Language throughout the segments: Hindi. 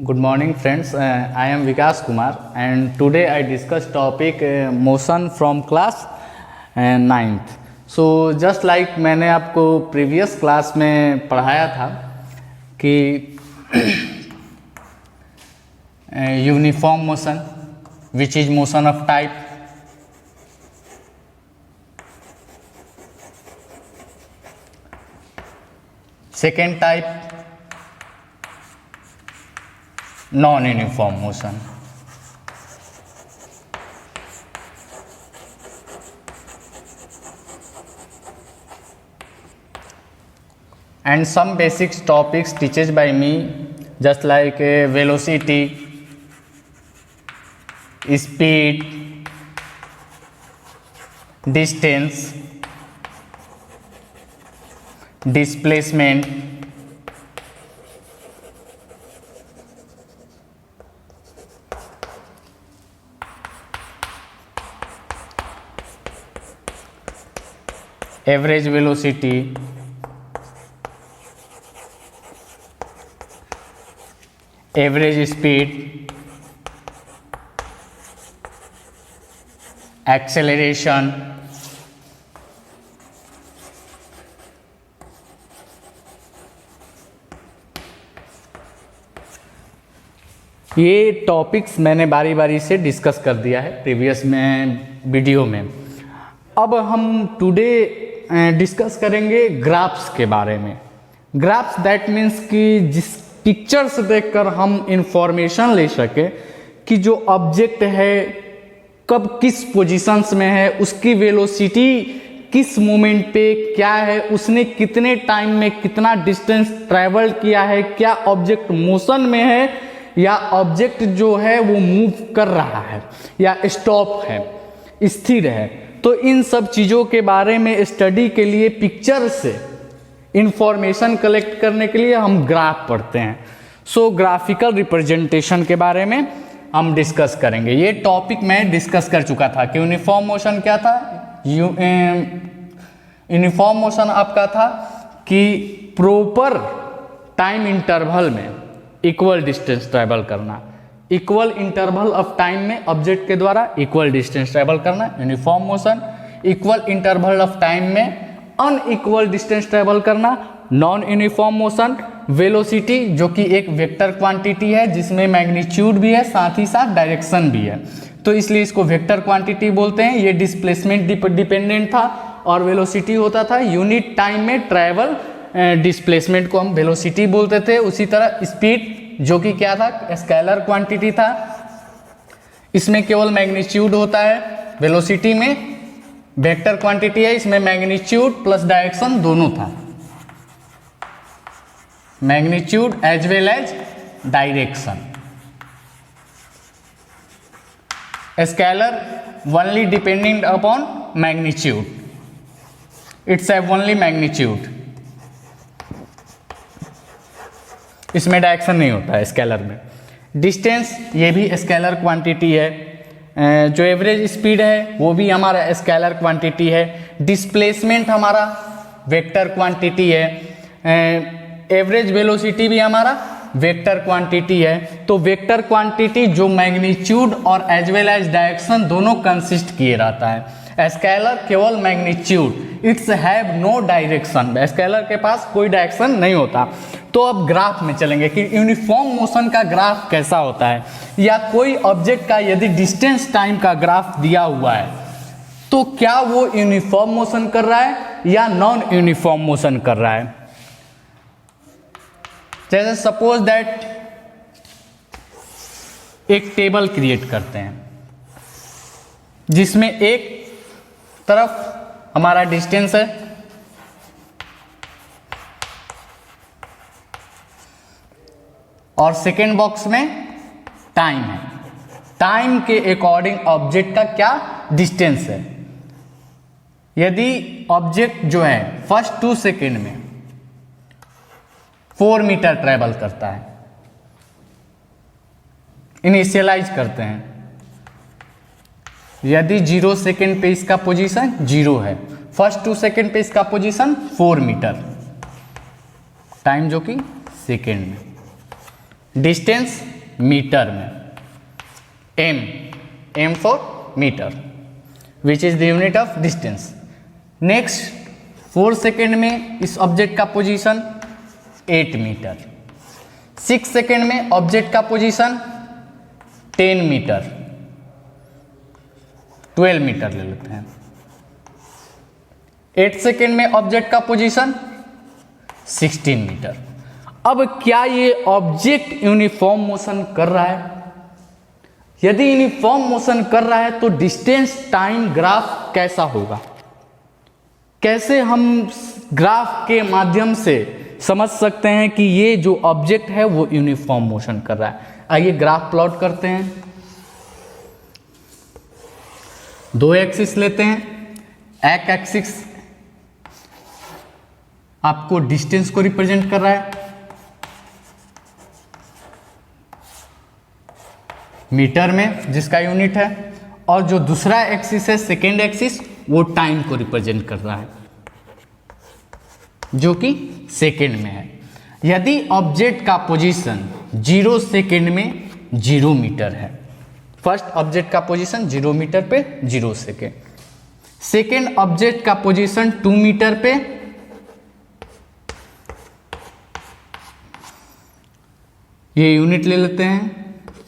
Good morning friends, I am Vikas Kumar and today I discuss topic motion from class 9th. So just like मैंने आपको previous class में पढ़ाया था कि uniform motion which is motion of type, second type non-uniform motion. And some basic topics teaches by me just like velocity, speed, distance, displacement, average velocity, average speed, acceleration, ये टॉपिक्स मैंने बारी बारी से डिस्कस कर दिया है प्रीवियस में वीडियो में। अब हम टुडे डिस्कस करेंगे ग्राफ्स के बारे में। ग्राफ्स दैट मीन्स कि जिस पिक्चर्स देखकर हम इंफॉर्मेशन ले सके कि जो ऑब्जेक्ट है कब किस पोजीशंस में है, उसकी वेलोसिटी किस मोमेंट पे क्या है, उसने कितने टाइम में कितना डिस्टेंस ट्रैवल किया है, क्या ऑब्जेक्ट मोशन में है या ऑब्जेक्ट जो है वो मूव कर रहा है या स्टॉप है, स्थिर है। तो इन सब चीज़ों के बारे में स्टडी के लिए पिक्चर से इंफॉर्मेशन कलेक्ट करने के लिए हम ग्राफ पढ़ते हैं। सो ग्राफिकल रिप्रेजेंटेशन के बारे में हम डिस्कस करेंगे। ये टॉपिक मैं डिस्कस कर चुका था कि यूनिफॉर्म मोशन क्या था। यूनिफॉर्म मोशन आपका था कि प्रॉपर टाइम इंटरवल में इक्वल डिस्टेंस ट्रैवल करना, इक्वल इंटरवल ऑफ टाइम में ऑब्जेक्ट के द्वारा इक्वल डिस्टेंस ट्रैवल करना uniform motion. Equal interval of time में अनइक्वल डिस्टेंस ट्रैवल करना नॉन यूनिफॉर्म मोशन। वेलोसिटी जो कि एक वेक्टर क्वांटिटी है जिसमें मैग्नीट्यूड भी है साथ ही साथ डायरेक्शन भी है, तो इसलिए इसको वेक्टर क्वांटिटी बोलते हैं। ये डिस्प्लेसमेंट डिपेंडेंट था और वेलोसिटी होता था यूनिट टाइम में ट्रैवल। डिस्प्लेसमेंट को हम वेलोसिटी बोलते थे। उसी तरह स्पीड जो कि क्या था, स्केलर क्वांटिटी था। इसमें केवल मैग्नीट्यूड होता है, वेलोसिटी में वेक्टर क्वांटिटी है, इसमें मैग्नीट्यूड प्लस डायरेक्शन दोनों था, magnitude as well as direction. Scalar only depending upon magnitude, its have only magnitude, इसमें डायरेक्शन नहीं होता है स्केलर में। डिस्टेंस ये भी स्केलर क्वांटिटी है। जो एवरेज स्पीड है वो भी हमारा स्केलर क्वांटिटी है। डिस्प्लेसमेंट हमारा वेक्टर क्वांटिटी है। एवरेज वेलोसिटी भी हमारा वेक्टर क्वांटिटी है। तो वेक्टर क्वांटिटी जो मैग्नीट्यूड और एज वेल एज डायरेक्शन दोनों कंसिस्ट किए रहता है। स्केलर केवल magnitude, its have no direction, scalar के पास कोई डायरेक्शन नहीं होता। तो अब ग्राफ में चलेंगे कि यूनिफॉर्म मोशन का ग्राफ कैसा होता है, या कोई ऑब्जेक्ट का यदि डिस्टेंस टाइम का ग्राफ दिया हुआ है तो क्या वो यूनिफॉर्म मोशन कर रहा है या नॉन यूनिफॉर्म मोशन कर रहा है। जैसे सपोज दैट एक टेबल क्रिएट करते हैं जिसमें एक तरफ हमारा डिस्टेंस है और सेकेंड बॉक्स में टाइम है। टाइम के अकॉर्डिंग ऑब्जेक्ट का क्या डिस्टेंस है। यदि ऑब्जेक्ट जो है फर्स्ट 2 सेकेंड में 4 मीटर ट्रेवल करता है, इनिशियलाइज करते हैं। यदि 0 सेकेंड पे इसका पोजीशन 0 है, फर्स्ट 2 सेकेंड पे इसका पोजीशन 4 मीटर, टाइम जो कि सेकेंड में। डिस्टेंस मीटर में, m for metre, which is the unit of distance. Next 4 second में इस ऑब्जेक्ट का पोजीशन 8 मीटर, 6 सेकेंड में ऑब्जेक्ट का पोजीशन 10 मीटर, 12 मीटर ले लेते हैं। 8 सेकेंड में ऑब्जेक्ट का पोजीशन 16 मीटर। अब क्या ये ऑब्जेक्ट यूनिफॉर्म मोशन कर रहा है? यदि यूनिफॉर्म मोशन कर रहा है तो डिस्टेंस टाइम ग्राफ कैसा होगा? कैसे हम ग्राफ के माध्यम से समझ सकते हैं कि ये जो ऑब्जेक्ट है वो यूनिफॉर्म मोशन कर रहा है? आइए ग्राफ प्लॉट करते हैं। 2 एक्सिस लेते हैं। एक एक्सिस आपको डिस्टेंस को रिप्रेजेंट कर रहा है मीटर में, जिसका यूनिट है, और जो दूसरा एक्सिस है सेकेंड एक्सिस, वो टाइम को रिप्रेजेंट कर रहा है जो कि सेकेंड में है। यदि ऑब्जेक्ट का पोजीशन 0 सेकेंड में 0 मीटर है, फर्स्ट ऑब्जेक्ट का पोजीशन 0 मीटर पे 0 सेकेंड, सेकेंड ऑब्जेक्ट का पोजीशन 2 मीटर पे, ये यूनिट ले लेते हैं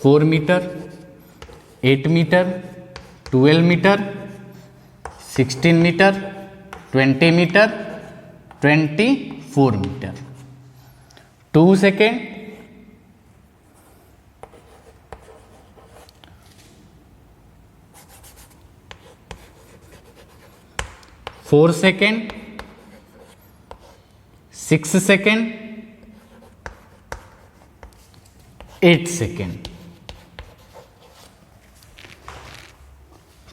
4 metre, 8 metre, 12 metre, 16 metre, 20 metre, 24 metre, 2 second, 4 second, 6 second, 8 second.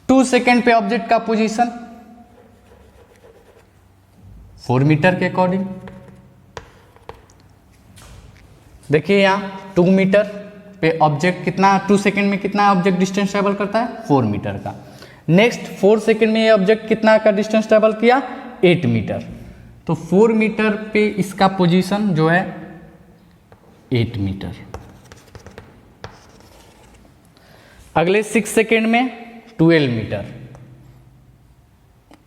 2 second पे ऑब्जेक्ट का पोजीशन 4 मीटर के अकॉर्डिंग। देखिए यहां 2 मीटर पे ऑब्जेक्ट कितना, 2 सेकेंड में कितना ऑब्जेक्ट डिस्टेंस ट्रेवल करता है? 4 मीटर का। नेक्स्ट 4 सेकेंड में ये ऑब्जेक्ट कितना का डिस्टेंस ट्रेवल किया? 8 मीटर। तो 4 मीटर पे इसका पोजीशन जो है 8 मीटर। अगले 6 सेकेंड में 12 मीटर,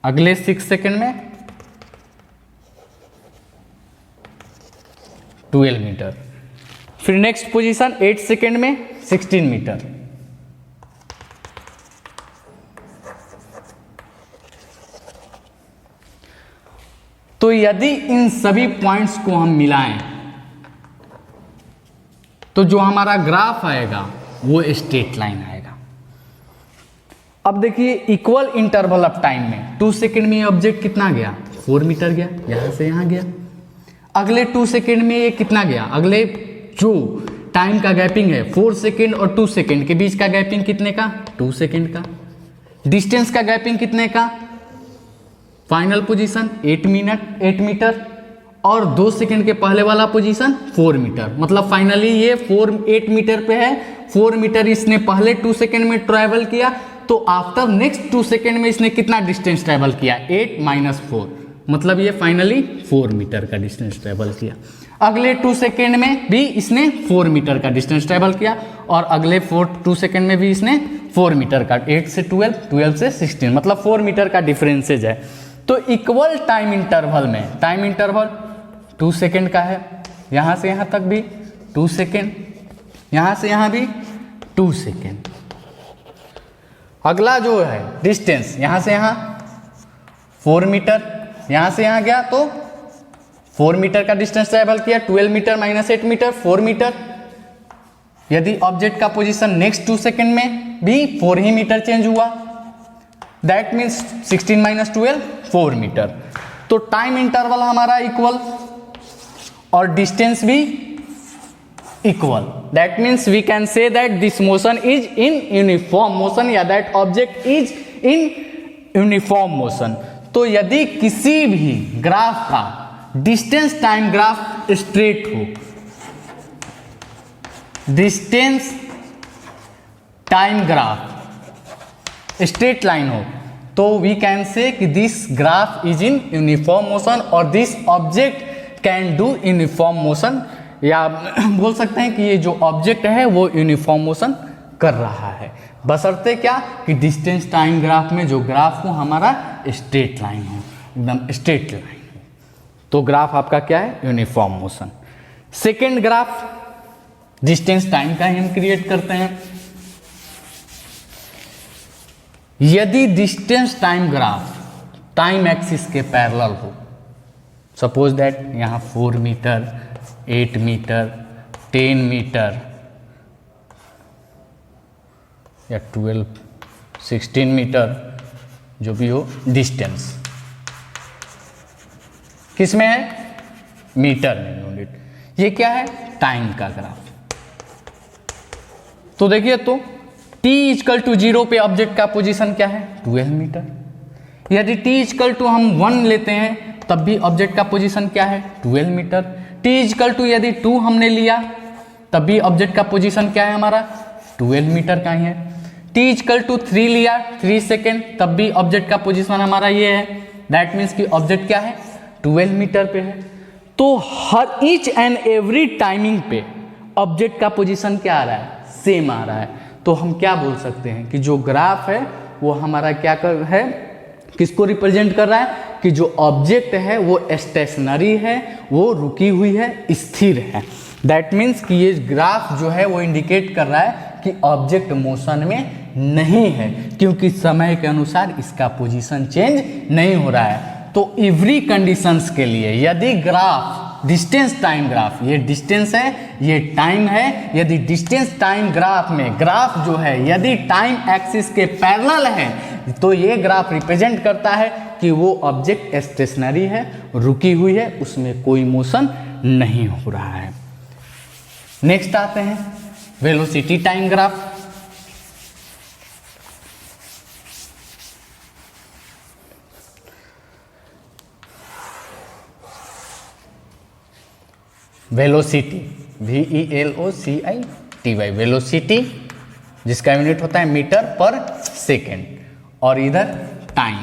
अगले 6 सेकेंड में 12 मीटर, फिर नेक्स्ट पोजीशन 8 सेकेंड में 16 मीटर। तो यदि इन सभी पॉइंट्स को हम मिलाएं तो जो हमारा ग्राफ आएगा वो स्ट्रेट लाइन आएगा। अब देखिए इक्वल इंटरवल ऑफ टाइम में 2 सेकेंड में ये ऑब्जेक्ट कितना गया? 4 मीटर गया, यहां से यहां गया। अगले 2 सेकेंड में ये कितना गया? अगले जो टाइम का गैपिंग है 4 सेकेंड और 2 सेकेंड के बीच का गैपिंग कितने का? 2 सेकेंड का। डिस्टेंस का गैपिंग कितने का? फाइनल पोजीशन 8 मीटर और 2 सेकेंड के पहले वाला पोजीशन 4 मीटर। मतलब फाइनली ये 8 मीटर पे है। 4 मीटर इसने पहले 2 सेकेंड में ट्रैवल किया, तो आफ्टर नेक्स्ट 2 सेकेंड में इसने कितना डिस्टेंस ट्रैवल किया? 8 - 4, मतलब ये फाइनली 4 मीटर का डिस्टेंस ट्रैवल किया। अगले 2 सेकेंड में भी इसने 4 मीटर का डिस्टेंस ट्रैवल किया और अगले 2 सेकेंड में भी इसने 4 मीटर का, 8 से 12, 12 से 16, मतलब 4 मीटर का डिफरेंसेज है। तो इक्वल टाइम इंटरवल में, टाइम इंटरवल 2 सेकेंड का है, यहां से यहां तक भी 2 सेकेंड, यहां से यहां भी 2 सेकेंड। अगला जो है डिस्टेंस, यहां से यहां 4 मीटर, यहां से यहां गया तो 4 मीटर का डिस्टेंस ट्रैवल किया। 12 मीटर - 8 मीटर 4 मीटर। यदि ऑब्जेक्ट का पोजीशन नेक्स्ट 2 सेकेंड में भी 4 ही मीटर चेंज हुआ, दैट मीन्स 16 - 12 4 मीटर। तो टाइम इंटरवल हमारा इक्वल और डिस्टेंस भी equal. That means we can say that this motion is in uniform motion या that object is in uniform motion. तो यदि किसी भी ग्राफ का डिस्टेंस टाइम ग्राफ स्ट्रेट हो, distance time graph straight line हो, तो वी कैन से कि this graph is in uniform motion और this object can do uniform motion या बोल सकते हैं कि ये जो ऑब्जेक्ट है वो यूनिफॉर्म मोशन कर रहा है, बशर्ते क्या कि डिस्टेंस टाइम ग्राफ में जो ग्राफ हो हमारा स्ट्रेट लाइन हो, एकदम स्ट्रेट लाइन हो, तो ग्राफ आपका क्या है, uniform motion. Second graph distance time का ही हम क्रिएट करते हैं। यदि distance time graph time axis के पैरेलल हो, सपोज दैट यहाँ 4 मीटर, 8 मीटर, 10 मीटर या 12, 16 मीटर, जो भी हो डिस्टेंस किस में है, मीटर में यूनिट। ये क्या है, टाइम का ग्राफ। तो देखिए, तो t इक्वल टू 0 पे ऑब्जेक्ट का पोजीशन क्या है, 12 मीटर। यदि t इक्वल टू हम 1 लेते हैं तब भी ऑब्जेक्ट का पोजीशन क्या है, 12 मीटर। t इक्वल टू यदि 2 हमने लिया तब भी ऑब्जेक्ट का पोजीशन क्या है हमारा, 12 मीटर का ही है। t इक्वल टू 3 लिया, 3 सेकेंड, तब भी ऑब्जेक्ट का पोजीशन हमारा ये है। दैट मीन्स कि ऑब्जेक्ट क्या है, 12 मीटर पे है। तो हर ईच एंड एवरी टाइमिंग पे ऑब्जेक्ट का पोजीशन क्या आ रहा है, सेम आ रहा है। तो हम क्या बोल सकते हैं कि जो ग्राफ है वो हमारा क्या कर है, किसको रिप्रेजेंट कर रहा है, कि जो ऑब्जेक्ट है वो स्टेशनरी है, वो रुकी हुई है, स्थिर है। दैट मीन्स कि ये ग्राफ जो है वो इंडिकेट कर रहा है कि ऑब्जेक्ट मोशन में नहीं है, क्योंकि समय के अनुसार इसका पोजीशन चेंज नहीं हो रहा है। तो एवरी कंडीशंस के लिए यदि ग्राफ डिस्टेंस टाइम ग्राफ, ये डिस्टेंस है, ये टाइम है, यदि डिस्टेंस टाइम ग्राफ में ग्राफ जो है यदि टाइम एक्सिस के पैरेलल है तो ये ग्राफ रिप्रेजेंट करता है कि वो ऑब्जेक्ट स्टेशनरी है, रुकी हुई है, उसमें कोई मोशन नहीं हो रहा है। नेक्स्ट आते हैं velocity time graph. Velocity, VELOCITY, velocity जिसका यूनिट होता है मीटर पर सेकेंड, और इधर टाइम,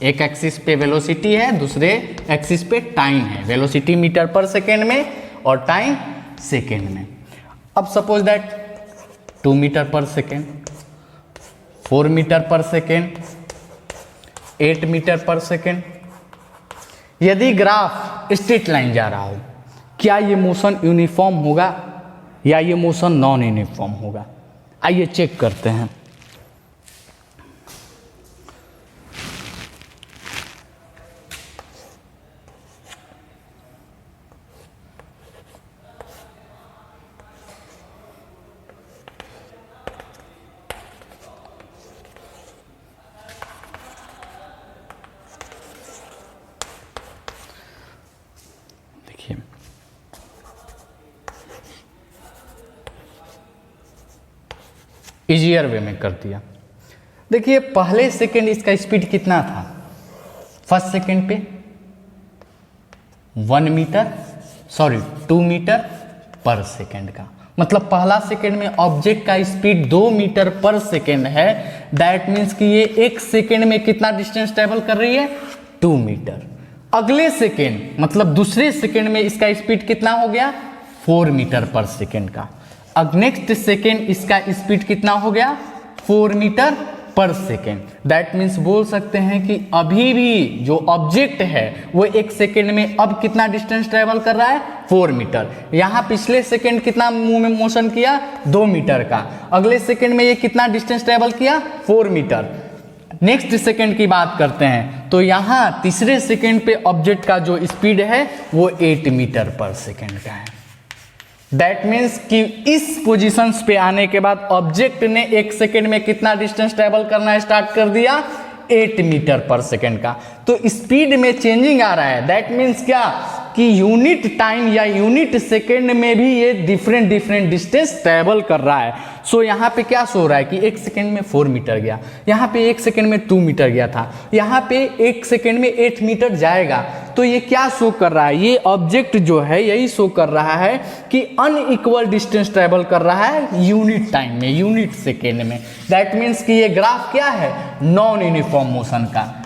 एक एक्सिस पे वेलोसिटी है, दूसरे एक्सिस पे टाइम है। वेलोसिटी मीटर पर सेकेंड में और टाइम सेकेंड में। अब suppose that 2 metre per second, 4 metre per second, 8 metre per second. यदि ग्राफ स्ट्रेट लाइन जा रहा हो, क्या ये मोशन यूनिफॉर्म होगा या ये मोशन नॉन यूनिफॉर्म होगा? आइए चेक करते हैं। देखिए, इजियर वे में कर दिया। देखिए, पहले सेकेंड इसका स्पीड कितना था, फर्स्ट सेकेंड पे 2 मीटर पर सेकेंड का, मतलब पहला सेकेंड में ऑब्जेक्ट का स्पीड 2 मीटर पर सेकेंड है। दैट मीन्स कि ये एक सेकेंड में कितना डिस्टेंस ट्रेवल कर रही है, 2 मीटर। अगले सेकेंड मतलब दूसरे सेकेंड में इसका स्पीड कितना हो गया, 4 मीटर पर सेकेंड का। अब नेक्स्ट सेकेंड इसका स्पीड कितना हो गया, 4 metre per second. That means बोल सकते हैं कि अभी भी जो ऑब्जेक्ट है वो एक सेकेंड में अब कितना डिस्टेंस ट्रेवल कर रहा है, 4 मीटर। यहाँ पिछले सेकेंड कितना मूव में मोशन किया, 2 मीटर का। अगले सेकेंड में ये कितना डिस्टेंस ट्रेवल किया, 4 मीटर। नेक्स्ट सेकेंड की बात करते हैं तो यहाँ तीसरे सेकेंड पे ऑब्जेक्ट का जो स्पीड है वो 8 मीटर पर सेकेंड का है। दैट मीन्स कि इस पोजीशंस पे आने के बाद ऑब्जेक्ट ने एक सेकेंड में कितना डिस्टेंस ट्रेवल करना स्टार्ट कर दिया, 8 मीटर पर सेकेंड का। तो स्पीड में चेंजिंग आ रहा है। दैट मीन्स क्या कि यूनिट टाइम या यूनिट सेकेंड में भी ये डिफरेंट डिस्टेंस ट्रेवल कर रहा है। सो यहाँ पे क्या शो हो रहा है कि एक सेकेंड में 4 मीटर गया, यहाँ पे एक सेकेंड में 2 मीटर गया था, यहाँ पे एक सेकेंड में 8 मीटर जाएगा। तो ये क्या शो कर रहा है, ये ऑब्जेक्ट जो है यही शो कर रहा है कि अनइक्वल डिस्टेंस ट्रेवल कर रहा है यूनिट टाइम में, यूनिट सेकेंड में। दैट मीन्स कि ये ग्राफ क्या है, नॉन यूनिफॉर्म मोशन का।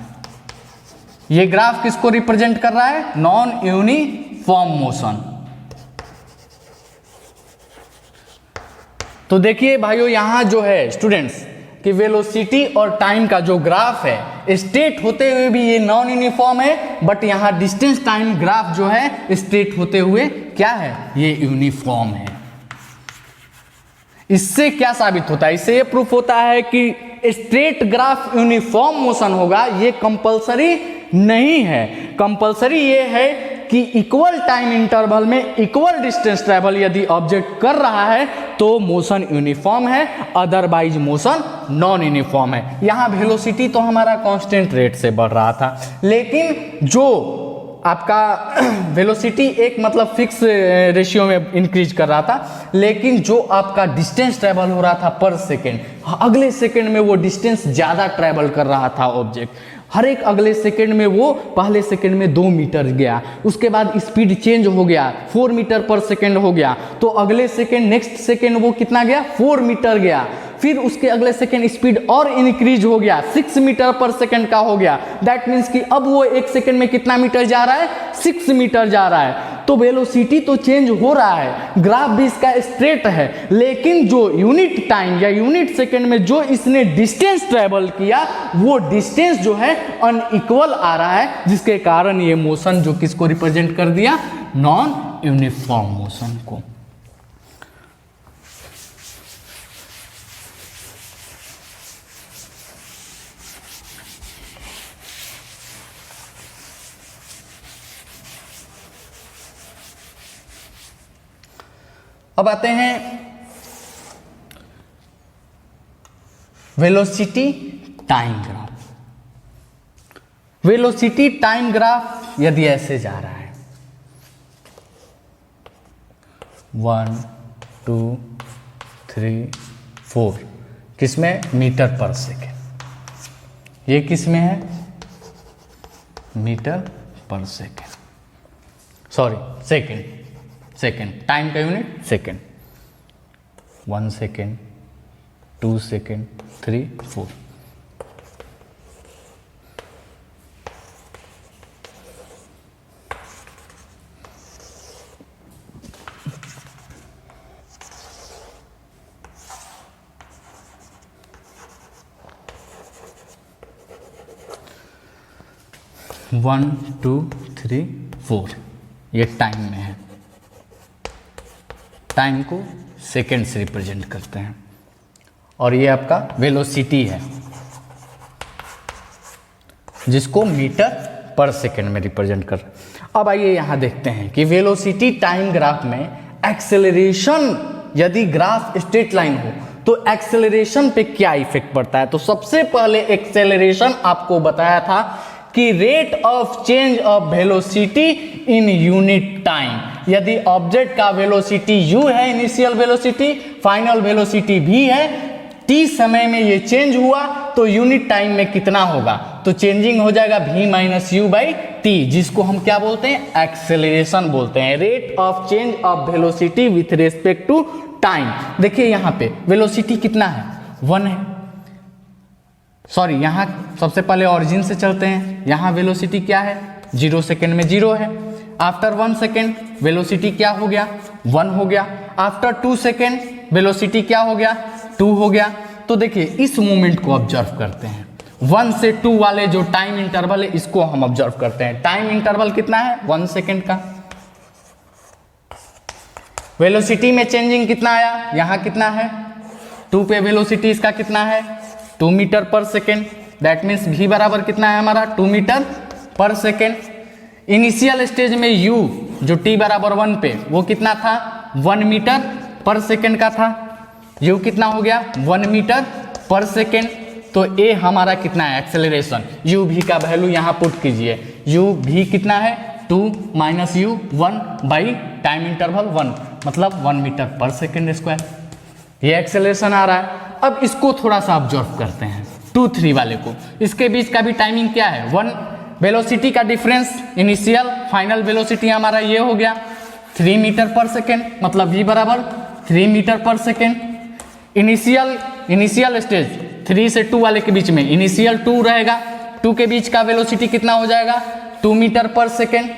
ये ग्राफ किसको रिप्रेजेंट कर रहा है, नॉन यूनिफॉर्म मोशन। तो देखिए भाइयों, यहाँ जो है स्टूडेंट्स कि वेलोसिटी और टाइम का जो ग्राफ है, स्ट्रेट होते हुए भी ये नॉन यूनिफॉर्म है, बट यहाँ डिस्टेंस टाइम ग्राफ जो है स्ट्रेट होते हुए क्या है, ये यूनिफॉर्म है। इससे क्या साबित होता है, इससे ये प्रूफ होता है कि स्ट्रेट ग्राफ यूनिफॉर्म मोशन होगा, ये कंपलसरी नहीं है। कंपलसरी ये है कि इक्वल टाइम इंटरवल में इक्वल डिस्टेंस ट्रैवल यदि ऑब्जेक्ट कर रहा है तो मोशन यूनिफॉर्म है, अदरवाइज मोशन नॉन यूनिफॉर्म है। यहाँ वेलोसिटी तो हमारा कांस्टेंट रेट से बढ़ रहा था, लेकिन जो आपका वेलोसिटी एक मतलब फिक्स रेशियो में इंक्रीज कर रहा था, लेकिन जो आपका डिस्टेंस ट्रैवल हो रहा था पर सेकेंड, अगले सेकेंड में वो डिस्टेंस ज़्यादा ट्रैवल कर रहा था ऑब्जेक्ट। हर एक अगले सेकेंड में वो पहले सेकेंड में 2 मीटर गया, उसके बाद स्पीड चेंज हो गया, 4 मीटर पर सेकेंड हो गया, तो अगले सेकेंड नेक्स्ट सेकेंड वो कितना गया, 4 मीटर गया। फिर उसके अगले सेकेंड स्पीड और इंक्रीज हो गया, 6 मीटर पर सेकेंड का हो गया। दैट मीन्स कि अब वो एक सेकेंड में कितना मीटर जा रहा है, 6 मीटर जा रहा है। तो वेलोसिटी तो चेंज हो रहा है, ग्राफ भी इसका स्ट्रेट है, लेकिन जो यूनिट टाइम या यूनिट सेकेंड में जो इसने डिस्टेंस ट्रेवल किया, वो डिस्टेंस जो है अनइक्वल आ रहा है, जिसके कारण ये मोशन जो किसको रिप्रेजेंट कर दिया, नॉन यूनिफॉर्म मोशन को। अब आते हैं velocity time graph. Velocity time graph यदि ऐसे जा रहा है 1 2 3 4, किसमें, मीटर पर सेकेंड। ये किसमें है, metre per second, sorry second, second time का unit second. 1 second, 2 second, 3 4। One 2 3 4 ये टाइम में है, टाइम को सेकेंड से रिप्रेजेंट करते हैं, और ये आपका वेलोसिटी है जिसको मीटर पर सेकेंड में रिप्रेजेंट कर। अब आइए यहां देखते हैं कि वेलोसिटी टाइम ग्राफ में एक्सेलरेशन, यदि ग्राफ स्ट्रेट लाइन हो तो एक्सेलरेशन पे क्या इफेक्ट पड़ता है। तो सबसे पहले एक्सेलरेशन आपको बताया था कि rate of change of velocity in unit time. यदि ऑब्जेक्ट का वेलोसिटी u है, initial velocity, final velocity v है, t समय में ये चेंज हुआ तो यूनिट टाइम में कितना होगा, तो चेंजिंग हो जाएगा v minus u by t, जिसको हम क्या बोलते हैं, एक्सेलरेशन बोलते हैं। Rate of change of velocity with respect to time. देखिए यहाँ पे वेलोसिटी कितना है, 1 है, सॉरी यहाँ सबसे पहले ऑरिजिन से चलते हैं। यहाँ वेलोसिटी क्या है, 0 सेकेंड में 0 है। आफ्टर 1 सेकेंड वेलोसिटी क्या हो गया, 1 हो गया। आफ्टर 2 सेकेंड वेलोसिटी क्या हो गया, 2 हो गया। तो देखिए इस मोमेंट को ऑब्जर्व करते हैं, 1 से 2 वाले जो टाइम इंटरवल है इसको हम ऑब्जर्व करते हैं। टाइम इंटरवल कितना है, 1 सेकेंड का। वेलोसिटी में चेंजिंग कितना आया, यहाँ कितना है, 2 पे वेलोसिटी इसका कितना है, 2 metre per second. That means v बराबर कितना है हमारा, 2 metre per second. Initial stage में u जो t बराबर 1 पे वो कितना था, 1 मीटर पर सेकेंड का था। u कितना हो गया, 1 मीटर पर सेकेंड। तो a हमारा कितना है, एक्सेलरेशन, u v का वैल्यू यहाँ पुट कीजिए। u v कितना है, 2 minus u 1 by time interval 1, मतलब 1 मीटर पर सेकेंड स्क्वायर। ये एक्सेलरेशन आ रहा है। अब इसको थोड़ा सा ऑब्जर्व करते हैं, 2 3 वाले को। इसके बीच का भी टाइमिंग क्या है, 1 वेलोसिटी का डिफरेंस, इनिशियल फाइनल वेलोसिटी हमारा ये हो गया 3 मीटर पर सेकेंड, मतलब v बराबर 3 metre per second. Initial stage 3 से 2 वाले के बीच में इनिशियल 2 रहेगा, 2 के बीच का वेलोसिटी कितना हो जाएगा, 2 metre per second.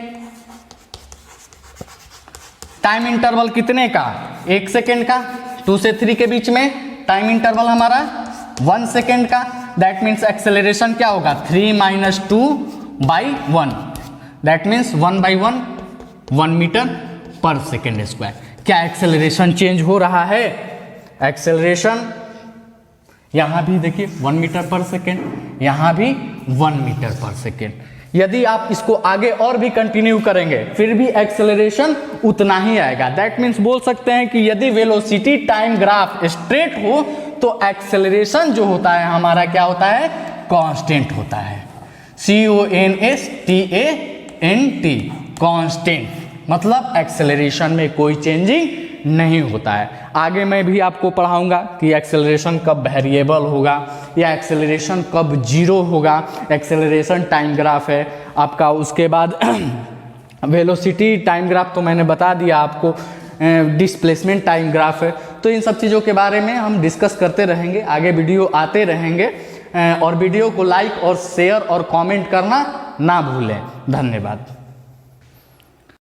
Time interval कितने का, 1 सेकेंड का, 2 से 3 के बीच में टाइम इंटरवल हमारा 1 सेकेंड का, दैट मीन्स एक्सेलरेशन क्या होगा 3 - 2/1, that means 1/1 1 metre per second square. क्या एक्सेलरेशन चेंज हो रहा है? एक्सेलरेशन यहां भी देखिए 1 मीटर पर सेकेंड, यहां भी 1 मीटर पर सेकेंड। यदि आप इसको आगे और भी कंटिन्यू करेंगे फिर भी एक्सेलरेशन उतना ही आएगा। दैट मीन्स बोल सकते हैं कि यदि वेलोसिटी टाइम ग्राफ स्ट्रेट हो तो एक्सेलरेशन जो होता है हमारा क्या होता है? कांस्टेंट होता है। CONSTANT, कांस्टेंट, मतलब एक्सेलरेशन में कोई चेंजिंग नहीं होता है। आगे मैं भी आपको पढ़ाऊंगा कि एक्सेलरेशन कब वेरिएबल होगा या एक्सेलरेशन कब जीरो होगा। एक्सेलरेशन टाइम ग्राफ है आपका, उसके बाद वेलोसिटी टाइम ग्राफ तो मैंने बता दिया आपको, डिस्प्लेसमेंट टाइम ग्राफ है। तो इन सब चीज़ों के बारे में हम डिस्कस करते रहेंगे, आगे वीडियो आते रहेंगे। और वीडियो को लाइक और शेयर और कमेंट करना ना भूलें। धन्यवाद।